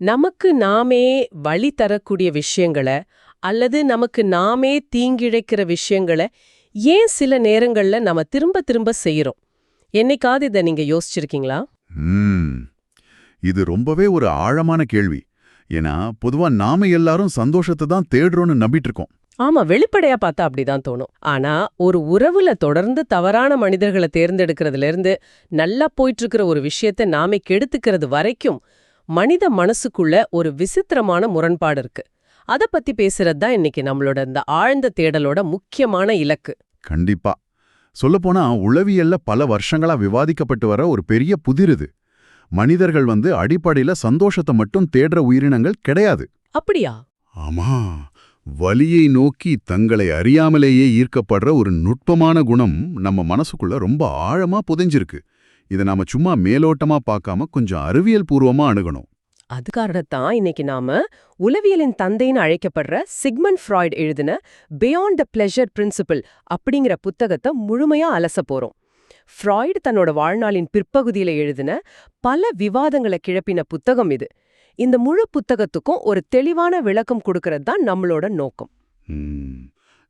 நமக்கு நாமே வழி தரக்கூடிய விஷயங்கள அல்லது நமக்கு நாமே தீங்கிழைக்கிற விஷயங்கள ஏன் சில நேரங்கள்ல நம்ம திரும்ப திரும்ப செய்யறோம்? என்னைக்காவது இத நீங்க யோசிச்சிருக்கீங்களா? ம் இது ரொம்பவே ஒரு ஆழமான கேள்வி. ஏன்னா பொதுவா நாம எல்லாரும் சந்தோஷத்தை தான் தேடுறோம்னு நம்பிட்டு இருக்கோம். ஆமா, வெளிப்படையா பார்த்தா அப்படிதான் தோணும். ஆனா ஒரு உறவுல தொடர்ந்து தவறான மனிதர்களை தேர்ந்தெடுக்கிறதுல இருந்து நல்லா போயிட்டு இருக்கிற ஒரு விஷயத்த நாமே கெடுத்துக்கிறது வரைக்கும் மனித மனசுக்குள்ள ஒரு விசித்திரமான முரண்பாடு இருக்கு. அத பத்தி பேசுறது தான் இன்னைக்கு நம்மளோட இந்த ஆழ்ந்த தேடலோட முக்கியமான இலக்கு. கண்டிப்பா. சொல்லப்போனா உளவியல்ல பல வருஷங்களா விவாதிக்கப்பட்டு வர ஒரு பெரிய புதிர் இது. மனிதர்கள் அடிப்படையில சந்தோஷத்தை மட்டும் தேடுற உயிரினங்கள் கிடையாது. அப்படியா? ஆமா, வலியை நோக்கி தங்களை அறியாமலேயே ஈர்க்கப்படுற ஒரு நுட்பமான குணம் நம்ம மனசுக்குள்ள ரொம்ப ஆழமா புதைஞ்சிருக்கு. இதை நாம சும்மா மேலோட்டமா பார்க்காம கொஞ்சம் அறிவியல் பூர்வமா அணுகணும். அதுக்காகத்தான் இன்னைக்கு நாம உளவியலின் தந்தைன்னு அழைக்கப்படுற சிக்மண்ட் ஃப்ராய்ட் எழுதின பியாண்ட் த பிளெஷர் பிரின்சிபிள் அப்படிங்கிற புத்தகத்தை முழுமையா அலச போறோம். ஃப்ராய்டு தன்னோட வாழ்நாளின் பிற்பகுதியில எழுதின பல விவாதங்களை கிளப்பின புத்தகம் இது. இந்த முழு புத்தகத்துக்கும் ஒரு தெளிவான விளக்கம் கொடுக்கறது தான் நம்மளோட நோக்கம். ம்,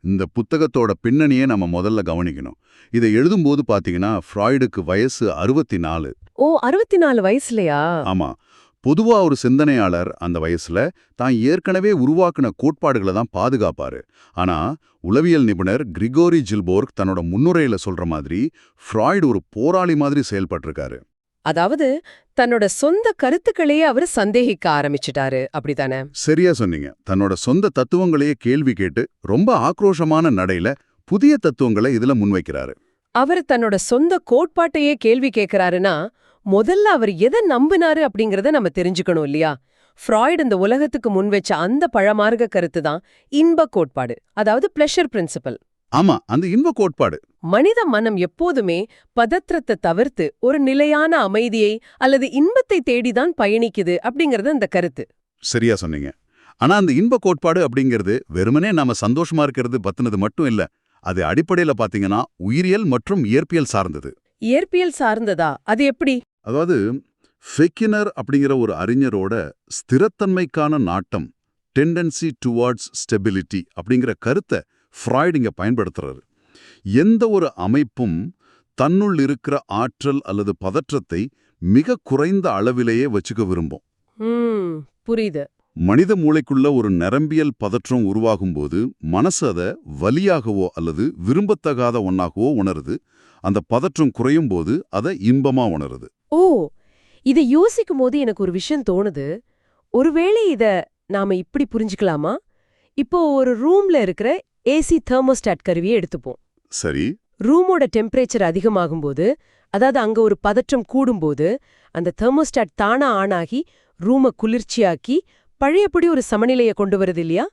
இந்த புத்தகத்தோட பின்னணியை நம்ம முதல்ல கவனிக்கணும். இதை எழுதும்போது பாத்தீங்கன்னா ஃப்ராய்டுக்கு வயசு 64. ஓ, 64 வயசுலயா? ஆமா. பொதுவா ஒரு சிந்தனையாளர் அந்த வயசுல தான் ஏற்கனவே உருவாக்குன கோட்பாடுகளை தான் பாதுகாப்பாரு. ஆனா உளவியல் நிபுணர் கிரிகோரி ஜில்போர்க் தன்னோட முன்னுரையில சொல்ற மாதிரி ஃப்ராய்டு ஒரு போராளி மாதிரி செயல்பட்டிருக்காரு. அதாவது தன்னோட சொந்த கருத்துக்களையே அவர் சந்தேகிக்க ஆரம்பிச்சிட்டாரு, அப்படித்தானே? சரியா சொன்னீங்க. தன்னோட சொந்த தத்துவங்களையே கேள்வி கேட்டு ரொம்ப ஆக்ரோஷமான நடையில புதிய தத்துவங்களை இதுல முன்வைக்கிறாரு. அவர் தன்னோட சொந்த கோட்பாட்டையே கேள்வி கேட்கிறாருன்னா முதல்ல அவர் எதை நம்பினாரு அப்படிங்கறத நம்ம தெரிஞ்சுக்கணும் இல்லையா? ஃப்ராய்டு இந்த உலகத்துக்கு முன்வச்ச அந்த பழமார்க்க கருத்து தான் இன்ப கோட்பாடு, அதாவது பிளஷர் பிரின்சிபல். ஆமா, அந்த இன்ப கோட்பாடு. மனித மனம் எப்போதுமே பதற்றத்தை தவிர்த்து ஒரு நிலையான அமைதியை அல்லது இன்பத்தை தேடிதான் பயணிக்குது அப்படிங்கறது அந்த கருத்து. சரியா சொன்னீங்க. ஆனா அந்த இன்ப கோட்பாடு அப்படிங்கிறது வெறுமனே நாம சந்தோஷமா இருக்கிறது பத்தினது மட்டும் இல்ல. அது அடிப்படையில பாத்தீங்கன்னா உயிரியல் மற்றும் இயற்பியல் சார்ந்தது. இயற்பியல் சார்ந்ததா? அது எப்படி? அதாவது ஃபெக்கினர் அப்படிங்கிற ஒரு அறிஞரோட ஸ்திரத்தன்மைக்கான நாட்டம், டெண்டன்சி டுவார்ட்ஸ் ஸ்டெபிலிட்டி அப்படிங்கிற கருத்தை ஃப்ராய்டு இங்க பயன்படுத்துறாரு. எந்த ஒரு அமைப்பும் தன்னுள் இருக்கிற ஆற்றல் அல்லது பதற்றத்தை மிக குறைந்த அளவிலேயே வச்சுக்க விரும்பும். புரியுது. மனித மூளைக்குள்ள ஒரு நரம்பியல் பதற்றம் உருவாகும்போது மனசு அதை வலியாகவோ அல்லது விரும்பத்தகாத ஒன்னாகவோ உணருது. அந்த பதற்றம் குறையும் போது அதை இன்பமா உணருது. ஓ, இதை யோசிக்கும் போது எனக்கு ஒரு விஷயம் தோணுது. ஒருவேளை இத நாம இப்படி புரிஞ்சுக்கலாமா? இப்போ ஒரு ரூம்ல இருக்கிற ஏசி தெர்மோஸ்டாட் கருவியை எடுத்துப்போம். சரி. ரூமோட டெம்பரேச்சர் அதிகமாகும்போது, அதாவது அங்க ஒரு பதற்றம் கூடும்போது, அந்த தெர்மோஸ்டாட் தானா ஆனாகி ரூம குளிர்ச்சியாக்கி பழையபடி ஒரு சமநிலையை கொண்டு வருது இல்லையா?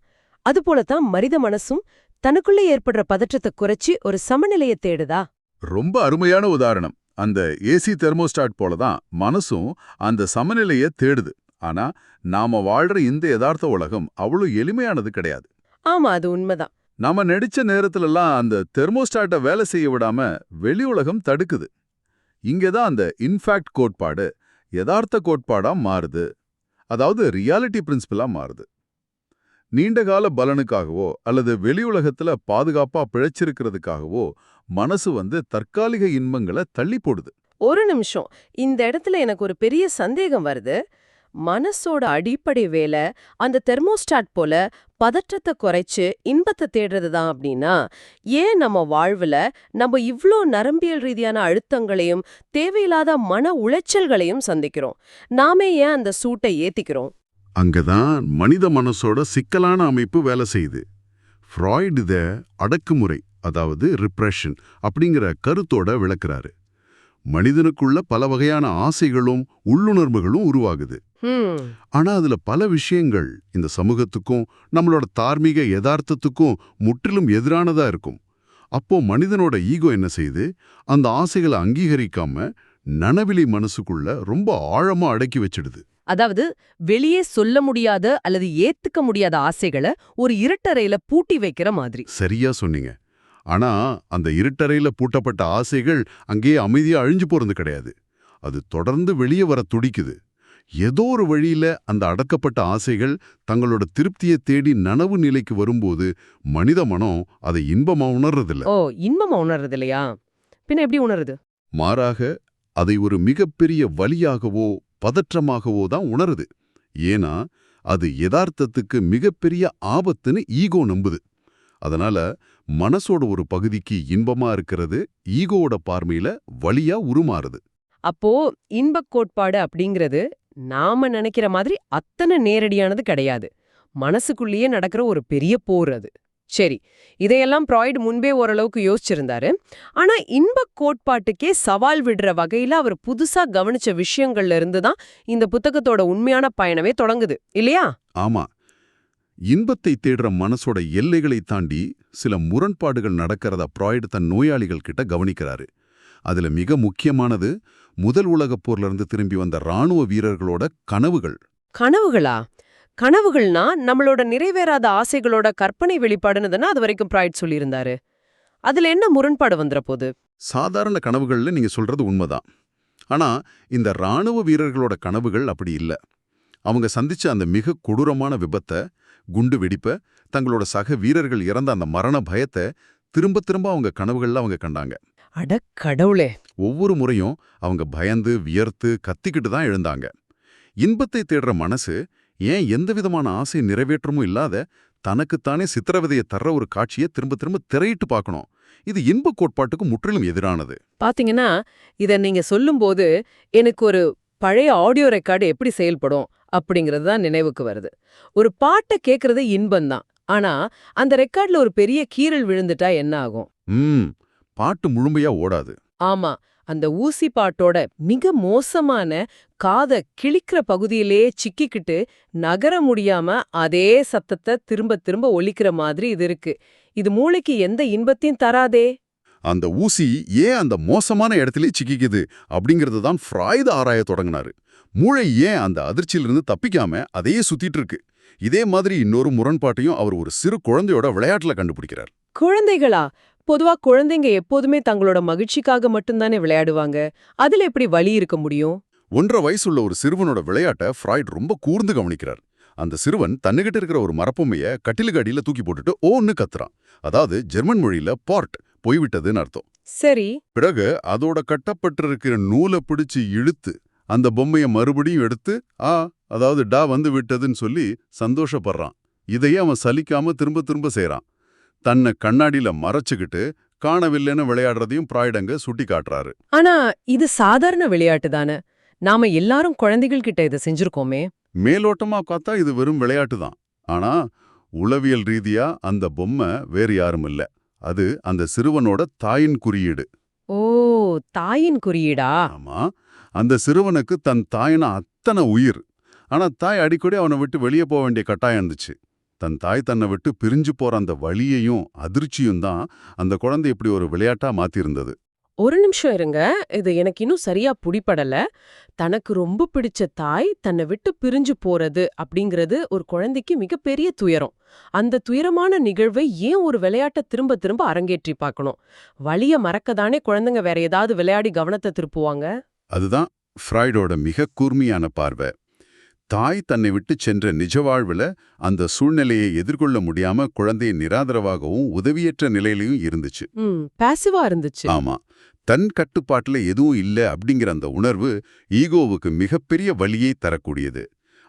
அதுபோலதான் மனித மனசும் தனக்குள்ள ஏற்படுற பதற்றத்தை குறைச்சி ஒரு சமநிலையை தேடுதா? ரொம்ப அருமையான உதாரணம். அந்த ஏசி தெர்மோஸ்டாட் போலதான் மனசும் அந்த சமநிலையை தேடுது. ஆனா நாம வாழ்ற இந்த யதார்த்த உலகம் அவ்வளவு எளிமையானது கிடையாது. ஆமா, அது உண்மைதான். நாம நடிச்ச நேரத்துலலாம் அந்த தெர்மோஸ்டாட்டை வேலை செய்ய விடாம வெளி உலகம் தடுக்குது. இங்கதான் அந்த இன்ஃபேக்ட் கோட்பாடு யதார்த்த கோட்பாடா மாறுது. அதாவது ரியாலிட்டி பிரின்சிபலா மாறுது. நீண்டகால பலனுக்காகவோ அல்லது வெளி உலகத்துல பாதுகாப்பா பிழைச்சிருக்கிறதுக்காகவோ மனசு தற்காலிக இன்பங்களை தள்ளி போடுது. ஒரு நிமிஷம், இந்த இடத்துல எனக்கு ஒரு பெரிய சந்தேகம் வருது. மனசோட அடிப்படை வேலை அந்த தெர்மோஸ்டாட் போல பதற்றத்தை குறைச்சு இன்பத்தை தேடுறது தான் அப்படின்னா, ஏன் நம்ம வாழ்வுல நம்ம இவ்ளோ நரம்பியல் ரீதியான அழுத்தங்களையும் தேவையில்லாத மன உளைச்சல்களையும் சந்திக்கிறோம்? நாமே ஏன் அந்த சூட்டை ஏத்திக்கிறோம்? அங்கதான் மனித மனசோட சிக்கலான அமைப்பு வேலை செய்யுது. ஃப்ராய்டு இத அடக்குமுறை, அதாவது ரிப்ரெஷன் அப்படிங்கிற கருத்தோட விளக்குறாரு. மனிதனுக்குள்ள பல வகையான ஆசைகளும் உள்ளுணர்வுகளும் உருவாகுது. ஆனா அதுல பல விஷயங்கள் இந்த சமூகத்துக்கும் நம்மளோட தார்மீக யதார்த்தத்துக்கும் முற்றிலும் எதிரானதா இருக்கும். அப்போ மனிதனோட ஈகோ என்ன செய்யுது? அந்த ஆசைகளை அங்கீகரிக்காம நனவிலி மனசுக்குள்ள ரொம்ப ஆழமா அடக்கி வச்சிடுது. அதாவது வெளியே சொல்ல முடியாத அல்லது ஏத்துக்க முடியாத ஆசைகளை ஒரு இருட்டறையில பூட்டி வைக்கிற மாதிரி. சரியா சொன்னீங்க. ஆனா அந்த இருட்டறையில பூட்டப்பட்ட ஆசைகள் அங்கேயே அமைதியா அழிஞ்சு போறது கிடையாது. அது தொடர்ந்து வெளியே வர துடிக்குது. ஏதோ ஒரு வழியில அந்த அடக்கப்பட்ட ஆசைகள் தங்களோட திருப்தியை தேடி நனவு நிலைக்கு வரும்போது மனித மனம் அதை இன்பமா உணர்றதில்ல. ஓ, இன்பமா உணர்றது இல்லையா? பின்ன எப்படி உணருது? மாறாக அதை ஒரு மிகப்பெரிய வலியாகவோ பதற்றமாகவோ தான் உணருது. ஏன்னா அது யதார்த்தத்துக்கு மிகப்பெரிய ஆபத்துன்னு ஈகோ நம்புது. அதனால மனசோட ஒரு பகுதிக்கு இன்பமா இருக்கிறது ஈகோவோட பார்வையில வலியா உருமாறுது. அப்போ இன்பக் கோட்பாடு அப்படிங்கிறது நாம நினைக்கிற மாதிரி அத்தனை நேரடியானது கிடையாது. மனசுக்குள்ளேயே நடக்கிற ஒரு பெரிய போர் அது. சரி, இதையெல்லாம் ஃப்ராய்டு முன்பே ஓரளவுக்கு யோசிச்சிருந்தாரு. ஆனா இன்பக் கோட்பாட்டுக்கே சவால் விடுற வகையில அவர் புதுசா கவனிச்ச விஷயங்கள்ல இருந்து தான் இந்த புத்தகத்தோட உண்மையான பயணமே தொடங்குது இல்லையா? ஆமா, இன்பத்தை தேடுற மனசோட எல்லைகளை தாண்டி சில முரண்பாடுகள் நடக்கிறத ஃப்ராய்டு தன் நோயாளிகள் கிட்ட கவனிக்கிறாரு. அதுல மிக முக்கியமானது முதல் உலகப் போர்ல இருந்து திரும்பி வந்த ராணுவ வீரர்களோட கனவுகள். கனவுகளா? கனவுகள்னா நம்மளோட நிறைவேறாத ஆசைகளோட கற்பனை வெளிப்பாடுன்னு தானே அது வரைக்கும் ஃப்ராய்ட் சொல்லியிருந்தாரு. அதுல என்ன முரண்பாடு வந்துற போது? சாதாரண கனவுகள்ல நீங்க சொல்றது உண்மைதான். ஆனா இந்த ராணுவ வீரர்களோட கனவுகள் அப்படி இல்ல. அவங்க சந்திச்ச அந்த மிக கொடூரமான விபத்தை, குண்டு வெடிப்ப, தங்களோட சக வீரர்கள் இறந்த அந்த மரண பயத்தை திரும்ப திரும்ப அவங்க கனவுகள்ல அவங்க கண்டாங்க. அட கடவுளே! ஒவ்வொரு முறையும் அவங்க பயந்து வியர்த்து கத்திக்கிட்டு தான் எழுந்தாங்க. இன்பத்தை தேடுற மனசு ஏன் எந்த விதமான ஆசை நிறைவேற்றமும் இல்லாத தனக்குத்தானே சித்திரவதையை தர்ற ஒரு காட்சியை திரும்ப திரும்ப திரையிட்டு பார்க்கணும். இது இன்பக் கோட்பாட்டுக்கு முற்றிலும் எதிரானது. பாத்தீங்கன்னா, இத நீங்க சொல்லும்போது எனக்கு ஒரு பழைய ஆடியோ ரெக்கார்டு எப்படி செயல்படும் அப்படிங்கிறது தான் நினைவுக்கு வருது. ஒரு பாட்ட கேட்கறது இன்பம்தான். ஆனா அந்த ரெக்கார்ட்ல ஒரு பெரிய கீறல் விழுந்துட்டா என்ன ஆகும்? பாட்டு முழுமையா ஓடாது. ஆமா, அந்த ஊசி பாட்டோட மிக மோசமான காத கிழிக்கிற பகுதியிலேயே சிக்கிக்கிட்டு நகர முடியாம அதே சத்தத்தை திரும்ப திரும்ப ஒலிக்கிற மாதிரி இது இருக்கு. இது மூளைக்கு எந்த இன்பத்தையும் தராதே. அந்த ஊசி ஏன் அந்த மோசமான இடத்திலே சிக்கிக்குது அப்படிங்கிறது தான் ஃப்ராய்டு ஆராய தொடங்கினாரு. மூளை ஏன் அந்த அதிர்ச்சியிலிருந்து தப்பிக்காம அதையே சுத்திட்டு இருக்கு. இதே மாதிரி இன்னொரு முரண்பாட்டையும் அவர் ஒரு சிறு குழந்தையோட விளையாட்டுல கண்டுபிடிக்கிறார். குழந்தைகளா? பொதுவா குழந்தைங்க எப்போதுமே தங்களோட மகிழ்ச்சிக்காக மட்டும்தானே விளையாடுவாங்க. அதுல எப்படி வலி இருக்க முடியும்? 1.5 வயசுள்ள ஒரு சிறுவனோட விளையாட்டை ஃப்ராய்டு ரொம்ப கூர்ந்து கவனிக்கிறார். அந்த சிறுவன் தன்னுகிட்ட இருக்கிற ஒரு மரப்பொம்மைய கட்டிலுக்கு அடியில தூக்கி போட்டுட்டு ஓன்னு கத்துறான். அதாவது ஜெர்மன் மொழியில பார்ட், போய்விட்டதுன்னு அர்த்தம். சரி. பிறகு அதோட கட்டப்பட்டிருக்கிற நூலை பிடிச்சு இழுத்து அந்த பொம்மைய மறுபடியும் எடுத்து அதாவது டா வந்து விட்டதுன்னு சொல்லி சந்தோஷப்படுறான். இதையே அவன் சலிக்காம திரும்ப திரும்ப செய்றான். தன்னை கண்ணாடியில மறைச்சுக்கிட்டு காணவில்லைன்னு விளையாடுறதையும் ஃப்ராய்டு சுட்டி காட்டுறாரு. ஆனா இது சாதாரண விளையாட்டு தானே. நாம எல்லாரும் குழந்தைகள் கிட்ட இதை செஞ்சிருக்கோமே. மேலோட்டமா பார்த்தா இது வெறும் விளையாட்டு தான். ஆனா உளவியல் ரீதியா அந்த பொம்மை வேறு யாரும் இல்ல. அது அந்த சிறுவனோட தாயின் குறியீடு. ஓ, தாயின் குறியீடா? ஆமா, அந்த சிறுவனுக்கு தன் தாயினா அத்தனை உயிர். ஆனா தாய் அடிக்கடி அவனை விட்டு வெளியே போக வேண்டிய கட்டாயம் இருந்துச்சு. தன் தாய் தன்னை விட்டு பிரிஞ்சு போற அந்த வலியையும் அதிர்ச்சியும் தான் அந்த குழந்தை இப்படி ஒரு விளையாட்டா மாத்திருந்தது. ஒரு நிமிஷம் இருங்க, இது எனக்கு இன்னும் சரியா புடிபடல. தனக்கு ரொம்ப பிடிச்ச தாய் தன்னை விட்டு பிரிஞ்சு போறது அப்படிங்கிறது ஒரு குழந்தைக்கு மிகப்பெரிய துயரம். அந்த துயரமான நிகழ்வை ஏன் ஒரு விளையாட்டை திரும்ப திரும்ப அரங்கேற்றி பார்க்கணும்? வலிய மறக்கதானே குழந்தைங்க வேற ஏதாவது விளையாடி கவனத்தை திருப்புவாங்க. அதுதான் ஃப்ராய்டோட மிக கூர்மையான பார்வை. தாய் தன்னை விட்டு சென்ற நிஜ வாழ்வுல அந்த சூழ்நிலையை எதிர்கொள்ள முடியாம குழந்தை நிராதரவாகவும் உதவியற்ற நிலையிலையும் இருந்துச்சு. பாசிவா இருந்துச்சு. ஆமா, தன் கட்டுப்பாட்டுல எதுவும் இல்ல அப்படிங்கிற அந்த உணர்வு ஈகோவுக்கு மிகப்பெரிய வலியை தரக்கூடியது.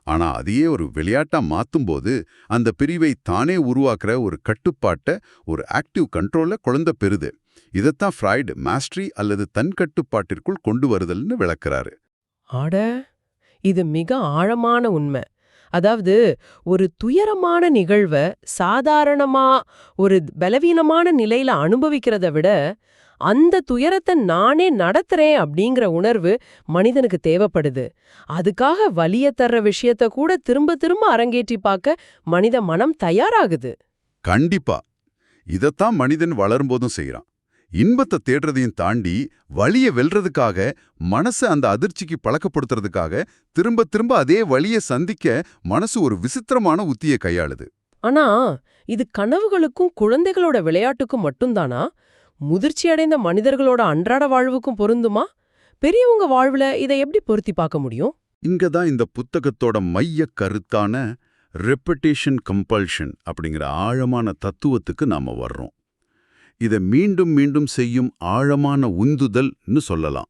ஆனா அதையே ஒரு விளையாட்டா மாத்தும்போது அந்த பிரிவை தானே உருவாக்குற ஒரு கட்டுப்பாட்டை, ஒரு ஆக்டிவ் கண்ட்ரோல்ல குழந்தை பெறுது. இதைத்தான் ஃப்ராய்டு மாஸ்டரி அல்லது தன் கட்டுப்பாட்டிற்குள் கொண்டு வருதல்னு விளக்குறாரு. ஆட, இது மிக ஆழமான உண்மை. அதாவது ஒரு துயரமான நிகழ்வை சாதாரணமா ஒரு பலவீனமான நிலையில அனுபவிக்கிறத விட அந்த துயரத்தை நானே நடத்துறேன் அப்படிங்கிற உணர்வு மனிதனுக்கு தேவைப்படுது. அதுக்காக வலிய தர்ற விஷயத்த கூட திரும்ப திரும்ப அரங்கேற்றி பார்க்க மனித மனம் தயாராகுது. கண்டிப்பா இதத்தான் மனிதன் வளரும்போதும் செய்யறான். இன்பத்தை தேடுறதையும் தாண்டி வலிய வெல்றதுக்காக, மனசை அந்த அதிர்ச்சிக்கு பழக்கப்படுத்துறதுக்காக திரும்ப திரும்ப அதே வலிய சந்திக்க மனசு ஒரு விசித்திரமான உத்தியை கையாளுது. ஆனா இது கனவுகளுக்கும் குழந்தைகளோட விளையாட்டுக்கும் மட்டும்தானா? முதிர்ச்சியடைந்த மனிதர்களோட அன்றாட வாழ்வுக்கும் பொருந்துமா? பெரியவங்க வாழ்வுல இதை எப்படி பொருத்தி பார்க்க முடியும்? இங்க தான் இந்த புத்தகத்தோட மைய கருத்தான ரெப்படேஷன் கம்பல்ஷன் அப்படிங்கிற ஆழமான தத்துவத்துக்கு நாம வர்றோம். இதை மீண்டும் மீண்டும் செய்யும் ஆழமான உந்துதல்னு சொல்லலாம்.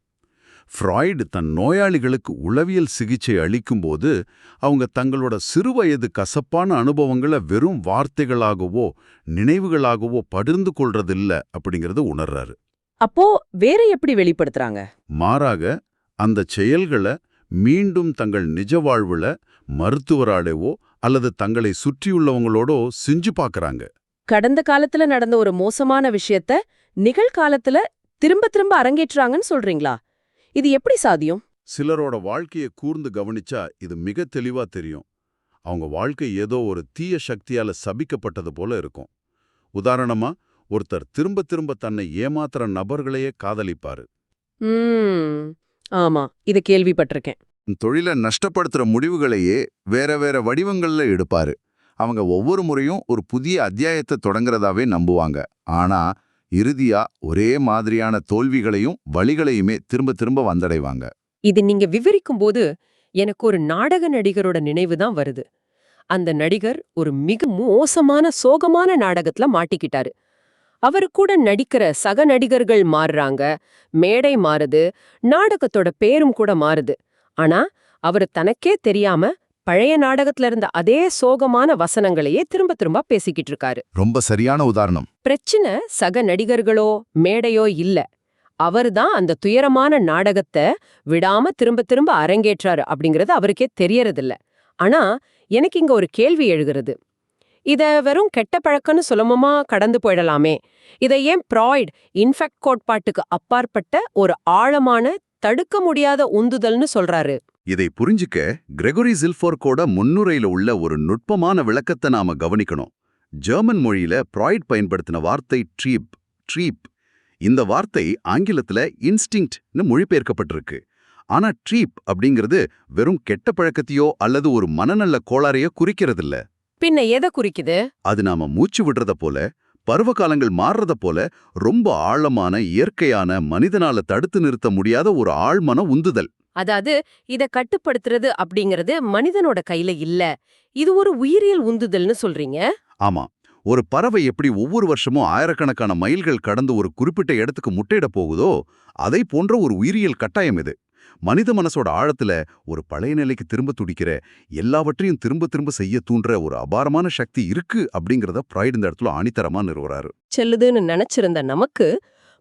ஃப்ராய்டு தன் நோயாளிகளுக்கு உளவியல் சிகிச்சை அளிக்கும்போது அவங்க தங்களோட சிறுவயது கசப்பான அனுபவங்களை வெறும் வார்த்தைகளாகவோ நினைவுகளாகவோ பகிர்ந்து கொள்றதில்ல அப்படிங்கறத உணர்றாரு. அப்போ வேற எப்படி வெளிப்படுத்துறாங்க? மாறாக அந்த செயல்களை மீண்டும் தங்கள் நிஜ வாழ்வுல மருத்துவராடவோ அல்லது தங்களை சுற்றியுள்ளவங்களோடோ செஞ்சு பார்க்கறாங்க. கடந்த காலத்துல நடந்த ஒரு மோசமான விஷயத்த நிகழ்காலத்துல திரும்ப திரும்ப அரங்கேற்றுறாங்கன்னு சொல்றீங்களா? இது எப்படி சாத்தியம்? சிலரோட வாழ்க்கையை கூர்ந்து கவனிச்சா இது மிக தெளிவா தெரியும். அவங்க வாழ்க்கை ஏதோ ஒரு தீய சக்தியால சபிக்கப்பட்டது போல இருக்கும். உதாரணமா, ஒருத்தர் திரும்ப திரும்ப தன்னை ஏமாத்துற நபர்களையே காதலிப்பாரு. ஆமா, இத கேள்விப்பட்டிருக்கேன். தொழிலை நஷ்டப்படுத்துற முடிவுகளையே வேற வேற வடிவங்கள்ல எடுப்பாரு. அவங்க ஒவ்வொரு முறையும் ஒரு புதிய அத்தியாயத்தை தொடங்குறதாவே நம்புவாங்க. ஆனா இறுதியா ஒரே மாதிரியான தோல்விகளையும் வழிகளையுமே திரும்ப திரும்ப வந்தடைவாங்க. இது நீங்க விவரிக்கும் போது எனக்கு ஒரு நாடக நடிகரோட நினைவு தான் வருது. அந்த நடிகர் ஒரு மிக மோசமான சோகமான நாடகத்துல மாட்டிக்கிட்டாரு. அவரு கூட நடிக்கிற சக நடிகர்கள் மாறுறாங்க, மேடை மாறுது, நாடகத்தோட பேரும் கூட மாறுது. ஆனா அவரு தனக்கே தெரியாம பழைய நாடகத்துல இருந்த அதே சோகமான வசனங்களையே திரும்ப திரும்ப பேசிக்கிட்டு இருக்காரு. ரொம்ப சரியான உதாரணம். பிரச்சனை சக நடிகர்களோ மேடையோ இல்ல, அவர்தான் அந்த துயரமான நாடகத்தை விடாம திரும்ப திரும்ப அரங்கேற்றாரு அப்படிங்கறது அவருக்கே தெரியறதில்ல. ஆனா எனக்கு இங்க ஒரு கேள்வி எழுகிறது. இத வெறும் கெட்ட பழக்கம்னு சுலபமா கடந்து போயிடலாமே. இதை ஏன் ஃப்ராய்ட் இன்ஃபெக்ட் கோட்பாட்டுக்கு அப்பாற்பட்ட ஒரு ஆழமான தடுக்க முடியாத உந்துதல்னு சொல்றாரு? இதை புரிஞ்சுக்க கிரெகரி சில்ஃபோர்க்கோட முன்னுரையில உள்ள ஒரு நுட்பமான விளக்கத்தை நாம கவனிக்கணும். ஜெர்மன் மொழியில ஃப்ராய்ட் பயன்படுத்தின வார்த்தை ட்ரீப். இந்த வார்த்தை ஆங்கிலத்துல இன்ஸ்டிங்க்ட்னு மொழிபெயர்க்கப்பட்டிருக்கு. ஆனா ட்ரீப் அப்படிங்கிறது வெறும் கெட்ட பழக்கத்தையோ அல்லது ஒரு மனநல கோளாறையோ குறிக்கிறதில்ல. பின்ன எதை குறிக்குது? அது நாம மூச்சு விடுறத போல, பருவகாலங்கள் மாறுறத போல ரொம்ப ஆழமான இயற்கையான மனிதனால தடுத்து நிறுத்த முடியாத ஒரு ஆழ்மன உந்துதல். அதாவது இத கட்டுப்படுத்துறது அப்படிங்கறது மனிதனோட கையில இல்ல, இது ஒரு உயிரியல் உந்துதல்னு சொல்றீங்க? ஆமா, ஒரு பறவை எப்படி ஒவ்வொரு வருஷமும் ஆயிரக்கணக்கான மைல்கள் கடந்து ஒரு குறிப்பிட்ட இடத்துக்கு முட்டையிட போகுதோ அதை போன்ற ஒரு உயிரியல் கட்டாயம் இது. மனித மனசோட ஆழத்துல ஒரு பழைய நிலைக்கு திரும்ப துடிக்கிற, எல்லாவற்றையும் திரும்ப திரும்ப செய்ய தூண்டுற ஒரு அபாரமான சக்தி இருக்கு அப்படிங்கறத ஃப்ராய்ட் இந்த இடத்துல ஆணித்தரமா நிறுவறாரு. செல்லுதுன்னு நினைச்சிருந்த நமக்கு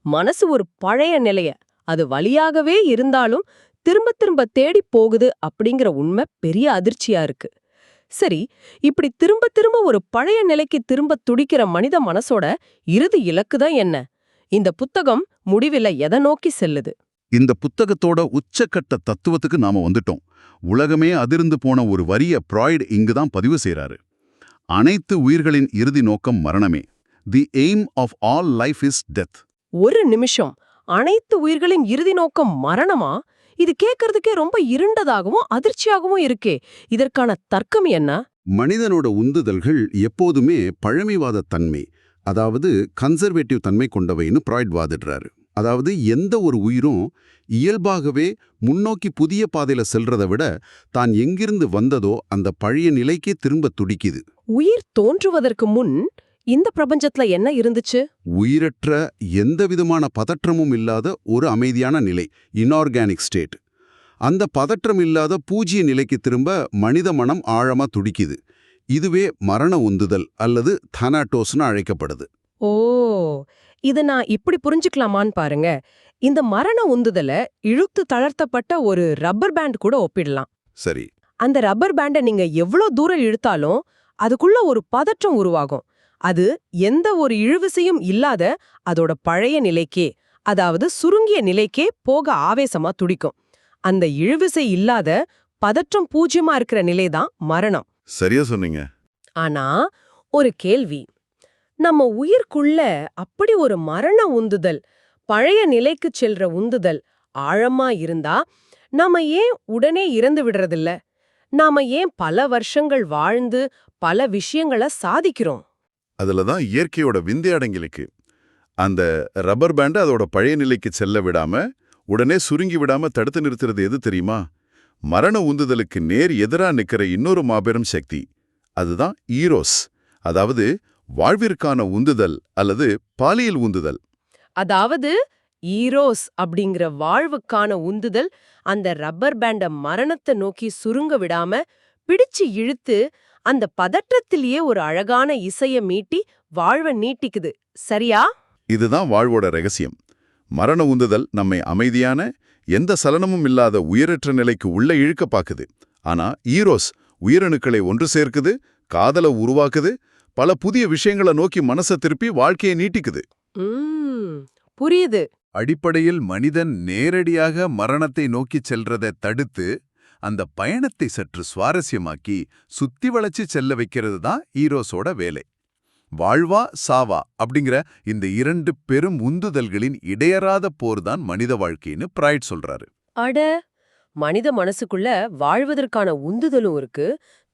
மனசு ஒரு பழைய நிலைய, அது வலியாகவே இருந்தாலும் திரும்ப திரும்ப தேடி போகுது அப்படிங்கிற உண்மை பெரிய அதிர்ச்சியா இருக்கு. சரி, இப்படி திரும்ப திரும்ப ஒரு பழைய நிலைக்கு திரும்ப துடிக்கிற மனித மனசோட இறுதி இலக்கு தான் என்ன? இந்த புத்தகம் முடிவில எதை நோக்கி செல்லுது? இந்த புத்தகத்தோட உச்சக்கட்ட தத்துவத்துக்கு நாம வந்துட்டோம். உலகமே அதிர்ந்து போன ஒரு வரிய ஃப்ராய்ட் இங்குதான் பதிவு செய்றாரு. அனைத்து உயிர்களின் இறுதி நோக்கம் மரணமே. The aim of all life is death. ஒரு நிமிஷம், அனைத்து உயிர்களின் இறுதி நோக்கம் மரணமா? இது கேட்கறதுக்கே ரொம்ப இருண்டதாகவும் அதிர்ச்சியாகவும் இருக்கே. இதற்கான தர்க்கம் என்ன? மனிதனோட உந்துதல்கள் எப்போதுமே பழமைவாத தன்மை, அதாவது கன்சர்வேட்டிவ் தன்மை கொண்டவைன்னு ஃப்ராய்ட் வாதிடுறாரு. அதாவது எந்த ஒரு உயிரும் இயல்பாகவே முன்னோக்கி புதிய பாதையில செல்றதை விட தான் எங்கிருந்து வந்ததோ அந்த பழைய நிலைக்கே திரும்ப துடிக்குது. உயிர் தோன்றுவதற்கு முன் இந்த பிரபஞ்சத்துல என்ன இருந்துச்சு? உயிரற்ற எந்த விதமான பதற்றமும் இல்லாத ஒரு அமைதியான நிலை, இன்ஆர்கானிக் ஸ்டேட். அந்த பதற்றம் இல்லாத பூஜ்ய நிலைக்கு திரும்ப மனித மனம் ஆழமா துடிக்குது. இதுவே மரண உந்துதல் அல்லது தானாட்டோஸ்னு அழைக்கப்படுது. ஓ, இத நான் இப்படி புரிஞ்சுக்கலாமான்னு பாருங்க. இந்த மரண உந்துதல இழுத்து தளர்த்தப்பட்ட ஒரு ரப்பர் பேண்ட் கூட ஒப்பிடலாம். சரி, அந்த ரப்பர் பேண்டை நீங்க எவ்வளோ தூரம் இழுத்தாலும் அதுக்குள்ள ஒரு பதற்றம் உருவாகும். அது எந்த ஒரு இழுவிசையும் இல்லாத அதோட பழைய நிலைக்கே, அதாவது சுருங்கிய நிலைக்கே போக ஆவேசமா துடிக்கும். அந்த இழுவிசை இல்லாத பதற்றம் பூஜ்யமா இருக்கிற நிலைதான் மரணம். சரியா சொன்னீங்க. ஆனா ஒரு கேள்வி, நம்ம உயிர்க்குள்ள அப்படி ஒரு மரண உந்துதல், பழைய நிலைக்கு செல்ற உந்துதல் ஆழமா இருந்தா நாம ஏன் உடனே இறந்து விடுறதில்ல? நாம ஏன் பல வருஷங்கள் வாழ்ந்து பல விஷயங்களை சாதிக்கிறோம்? அதுலதான் இயற்கையோட விந்தை அடங்கிலிருக்கு. அந்த ரப்பர் பேண்டை அதோட பழைய நிலைக்கு செல்ல விடாம, உடனே சுருங்கி விடாம தடுத்து நிறுத்துறது எது தெரியுமா? மரண உந்துதலுக்கு நேர் எதிரா நிக்கிற இன்னொரு மாபெரும் சக்தி, அதுதான் ஈரோஸ், அதாவது வாழ்விற்கான உந்துதல் அல்லது பாலியல் உந்துதல். அதாவது ஈரோஸ் அப்படிங்கிற வாழ்வுக்கான உந்துதல் அந்த ரப்பர் பேண்ட மரணத்தை நோக்கி சுருங்க விடாம பிடிச்சு இழுத்து அந்த பதற்றத்திலேயே ஒரு அழகான இசைய மீட்டி வாழ்வை நீட்டிக்குது. சரியா? இதுதான் வாழ்வோட ரகசியம். மரண உந்துதல் நம்மை அமைதியான, எந்த சலனமும் இல்லாத உயிரற்ற நிலைக்கு உள்ள இழுக்க பாக்குது. ஆனா ஈரோஸ் உயிரணுக்களை ஒன்று சேர்க்குது, காதலை உருவாக்குது, பல புதிய விஷயங்களை நோக்கி மனசை திருப்பி வாழ்க்கையை நீட்டிக்குது. புரியுது. அடிப்படையில் மனிதன் நேரடியாக மரணத்தை நோக்கிச் செல்றதை தடுத்து அந்த பயணத்தை சற்று சுவாரஸ்யமாக்கி சுத்தி வளைச்சு செல்ல வைக்கிறது தான் ஈரோஸோட வேலை. வாழ்வா சாவா அப்படிங்கிற இந்த இரண்டு பெரும் உந்துதல்களின் இடையறாத போர்தான் மனித வாழ்க்கைன்னு பிராய்ட் சொல்றாரு. அட, மனித மனசுக்குள்ள வாழ்வதற்கான உந்துதலும் இருக்கு,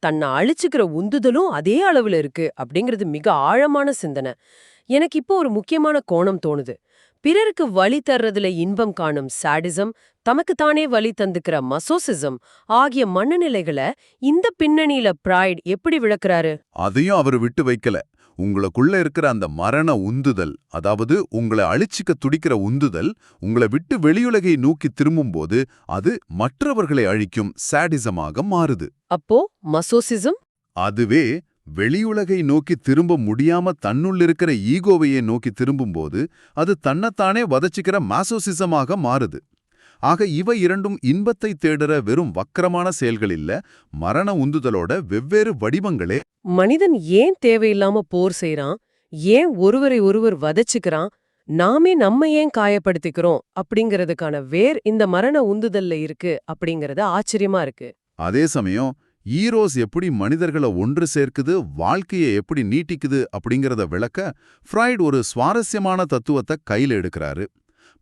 தன்னை அழிச்சுக்கிற உந்துதலும் அதே அளவுல இருக்கு அப்படிங்கிறது மிக ஆழமான சிந்தனை. எனக்கு இப்போ ஒரு முக்கியமான கோணம் தோணுது. பிறருக்கு வலி தர்றதுல இன்பம் காணும் சாடிசம், தமக்குத்தானே வலி தந்துக்கிற மசோசிசம் ஆகிய மனநிலைகளை இந்த பின்னணியில பிராய்ட் எப்படி விளக்குறாரு? அதையும் அவர் விட்டு வைக்கல. உங்களுக்குள்ள இருக்கிற அந்த மரண உந்துதல், அதாவது உங்களை அழிச்சிக்க துடிக்கிற உந்துதல், உங்களை விட்டு வெளியுலகை நோக்கி திரும்பும்போது அது மற்றவர்களை அழிக்கும் சாடிசமாக மாறுது. அப்போ மசோசிசம்? அதுவே வெளியுலகை நோக்கி திரும்ப முடியாம தன்னுள்ளிருக்கிற ஈகோவையே நோக்கி திரும்பும்போது அது தன்னைத்தானே வதச்சிக்கிற மாசோசிசமாக மாறுது. ஆக இவை இரண்டும் இன்பத்தை தேடுற வெறும் வக்கரமான செயல்கள் இல்ல, மரண உந்துதலோட வெவ்வேறு வடிவங்களே. மனிதன் ஏன் தேவையில்லாம போர் செய்றான், ஏன் ஒருவரை ஒருவர் வதச்சுக்கிறான், நாமே நம்ம ஏன் காயப்படுத்திக்கிறோம் அப்படிங்கறதுக்கான வேர் இந்த மரண உந்துதல்ல இருக்கு அப்படிங்கறது ஆச்சரியமா இருக்கு. அதே சமயம் ஈரோஸ் எப்படி மனிதர்களை ஒன்று சேர்க்குது, வாழ்க்கையை எப்படி நீட்டிக்குது அப்படிங்கறத விளக்க ஃப்ராய்ட் ஒரு சுவாரஸ்யமான தத்துவத்தை கையில எடுக்கிறாரு.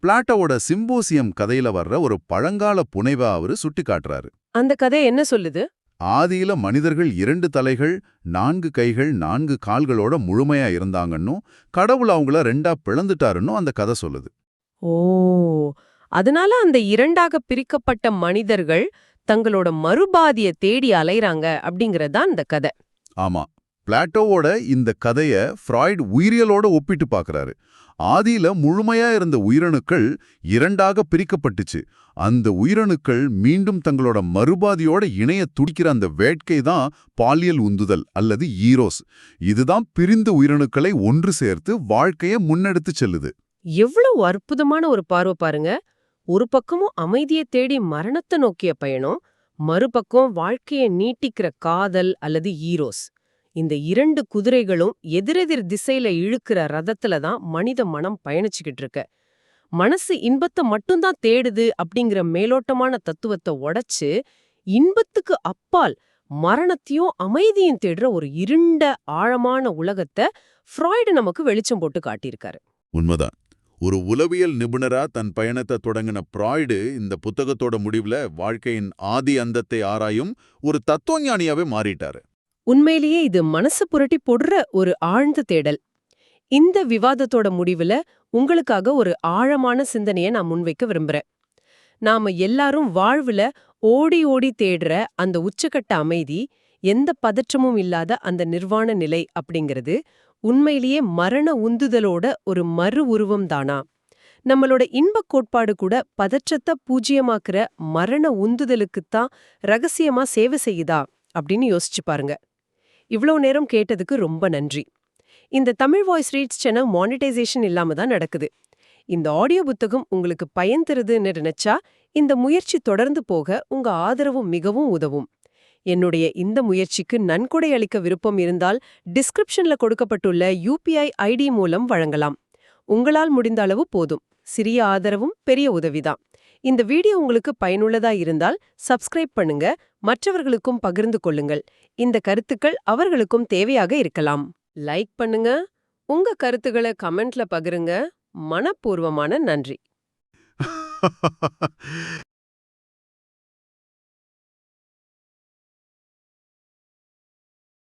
பிளாட்டோவோட சிம்போசியம் கதையில வர்ற ஒரு பழங்கால புனைவா அவரு சுட்டிக்காட்டுறாரு. அந்த கதை என்ன சொல்லுது? ஆதியில மனிதர்கள் 2 தலைகள், 4 கைகள், 4 கால்களோட முழுமையா இருந்தாங்கன்னும் கடவுள் அவங்கள 2ஆ பிளந்துட்டாருன்னும் அந்த கதை சொல்லுது. ஓ, அதனால அந்த இரண்டாக பிரிக்கப்பட்ட மனிதர்கள் தங்களோட மறுபாதிய தேடி அலைறாங்க அப்படிங்கறதுதான் அந்த கதை. ஆமா, பிளாட்டோவோட இந்த கதைய ஃப்ராய்ட் உயிரியலோட ஒப்பிட்டு பார்க்கறாரு. ஆதியில முழுமையா இருந்த உயிரணுக்கள் 2ஆக பிரிக்கப்பட்டுச்சு. அந்த உயிரணுக்கள் மீண்டும் தங்களோட மறுபாதியோட இணைய துடிக்கிற அந்த வேட்கை தான் பாலியல் உந்துதல் அல்லது ஈரோஸ். இதுதான் பிரிந்த உயிரணுக்களை ஒன்று சேர்த்து வாழ்க்கையை முன்னெடுத்து செல்லுது. எவ்வளவு அற்புதமான ஒரு பார்வை பாருங்க. ஒரு பக்கமும் அமைதியை தேடி மரணத்தை நோக்கிய பயணம், மறுபக்கம் வாழ்க்கையை நீட்டிக்கிற காதல் அல்லது ஈரோஸ். இந்த 2 குதிரைகளும் எதிரெதிர் திசையில இழுக்கிற ரதத்துல தான் மனித மனம் பயணிச்சுக்கிட்டு இருக்கு. மனசு இன்பத்தை மட்டும்தான் தேடுது அப்படிங்கிற மேலோட்டமான தத்துவத்தை உடைச்சு இன்பத்துக்கு அப்பால் மரணத்தையும் அமைதியும் தேடுற ஒரு இருண்ட ஆழமான உலகத்தை ஃப்ராய்டு நமக்கு வெளிச்சம் போட்டு காட்டியிருக்காரு. உண்மைதான். ஒரு உளவியல் நிபுணரா தன் பயணத்தை தொடங்கின ஃப்ராய்டு இந்த புத்தகத்தோட முடிவுல வாழ்க்கையின் ஆதி அந்தத்தை ஆராயும் ஒரு தத்துவஞானியாவே மாறிட்டாரு. உண்மையிலேயே இது மனசு புரட்டி போடுற ஒரு ஆழ்ந்த தேடல். இந்த விவாதத்தோட முடிவுல உங்களுக்காக ஒரு ஆழமான சிந்தனையை நான் முன்வைக்க விரும்புறேன். நாம எல்லாரும் வாழ்வுல ஓடி ஓடி தேடுற அந்த உச்சக்கட்ட அமைதி, எந்த பதற்றமும் இல்லாத அந்த நிர்வாண நிலை அப்படிங்கிறது உண்மையிலேயே மரண உந்துதலோட ஒரு மறு உருவம் தானா? நம்மளோட இன்பக் கோட்பாடு கூட பதற்றத்தை பூஜ்யமாக்குற மரண உந்துதலுக்குத்தான் ரகசியமா சேவை செய்யுதா அப்படின்னு யோசிச்சு பாருங்க. இவ்ளோ நேரம் கேட்டதுக்கு ரொம்ப நன்றி. இந்த Tamil voice reads channel monetisation இல்லாம தான் நடக்குது. இந்த ஆடியோ புத்தகம் உங்களுக்கு பயன் தருதுன்னு நினைச்சா இந்த முயற்சி தொடர்ந்து போக உங்க ஆதரவும் மிகவும் உதவும். என்னுடைய இந்த முயற்சிக்கு நன்கொடை அளிக்க விருப்பம் இருந்தால் டிஸ்கிரிப்ஷன்ல கொடுக்கப்பட்டுள்ள UPI ID மூலம் வழங்கலாம். உங்களால் முடிந்த அளவு போதும். சிறிய ஆதரவும் பெரிய உதவிதான். இந்த வீடியோ உங்களுக்கு பயனுள்ளதா இருந்தால் சப்ஸ்கிரைப் பண்ணுங்க, மற்றவர்களுக்கும் பகிர்ந்து கொள்ளுங்கள். இந்த கருத்துக்கள் அவர்களுக்கும் தேவையாக இருக்கலாம். லைக் பண்ணுங்க, உங்க கருத்துக்களை கமெண்ட்ல பகிருங்க. மனப்பூர்வமான நன்றி.